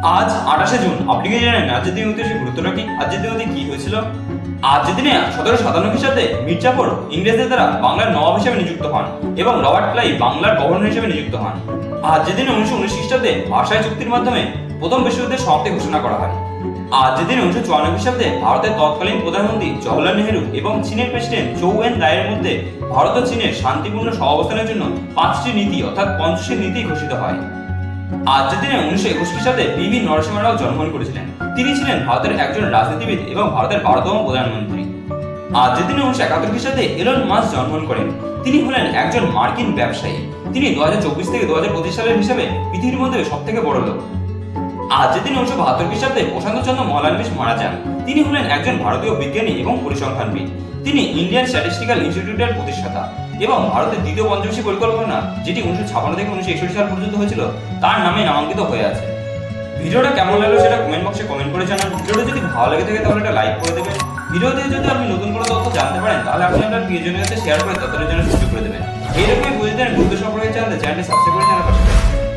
আজ 28শে জুন। আপনি কি জানেন আজকের দিনের ইতিহাসের গুরুত্বটা কি? আজকের দিনে কি হয়েছিল? আজকের দিনে 1757 খ্রিস্টাব্দে মীর জাফর ইংরেজদের দ্বারা বাংলার নবাব হিসেবে নিযুক্ত হন এবং রবার্ট ক্লাইভ বাংলার গভর্নর হিসেবে নিযুক্ত হন। আজকের দিনে 1919 খ্রিস্টাব্দে ভার্সাই চুক্তির মাধ্যমে প্রথম বিশ্বযুদ্ধের সমাপ্তি ঘোষণা করা হয়। আজকের দিনে 1954 খ্রিস্টাব্দে ভারতের তৎকালীন প্রধানমন্ত্রী জওহরলাল নেহেরু এবং চীনের প্রেসিডেন্ট চৌ এন লাইয়ের মধ্যে ভারত ও চীনের শান্তিপূর্ণ সহাবস্থানের জন্য 5টি নীতি অর্থাৎ পঞ্চশীল নীতি ঘোষিত হয়। আজকের দিনে 1921 খ্রিস্টাব্দে পি.ভি. নরসিংহ রাও জন্মগ্রহণ করেছিলেন। তিনি ছিলেন ভারতের একজন রাজনীতিবিদ এবং ভারতের 12তম প্রধানমন্ত্রী। আজকের দিনে 1971 খ্রিস্টাব্দে এলন মাস্ক জন্মগ্রহণ করেন। তিনি হলেন একজন মার্কিন ব্যবসায়ী। তিনি 2024 থেকে 2025 সালের হিসাবে পৃথিবীর মধ্যে সবথেকে বড় লোক। আজকের দিনে 1972 খ্রিস্টাব্দে প্রশান্ত চন্দ্র মহলানবিশ মারা যান। তিনি হলেন একজন ভারতীয় বিজ্ঞানী এবং পরিসংখ্যানবিদ। তিনি ইন্ডিয়ান স্ট্যাটিস্টিক্যাল ইনস্টিটিউটের প্রতিষ্ঠাতা এবং ভারতের দ্বিতীয় পঞ্চবার্ষিক পরিকল্পনা, যেটি 1956 থেকে 1961 সাল পর্যন্ত হয়েছিল, তার নামে নামাঙ্কিত হয়ে আছে। ভিডিওটা কেমন লাগলো সেটা কমেন্ট বক্সে কমেন্ট করে জানান। ভিডিওটা যদি ভালো লেগে থাকে তাহলে একটা লাইক করে দেবেন। ভিডিও থেকে যদি আপনি নতুন কোনো তথ্য জানতে পারেন তাহলে আপনি আপনার প্রিয়জনের সাথে শেয়ার করে ততটার জন্য সুযোগ করে দেবেন। এইরকমই বুঝতে গুরুত্ব সম্পর্কে জানতে চ্যানেলটি সাবস্ক্রাইব করে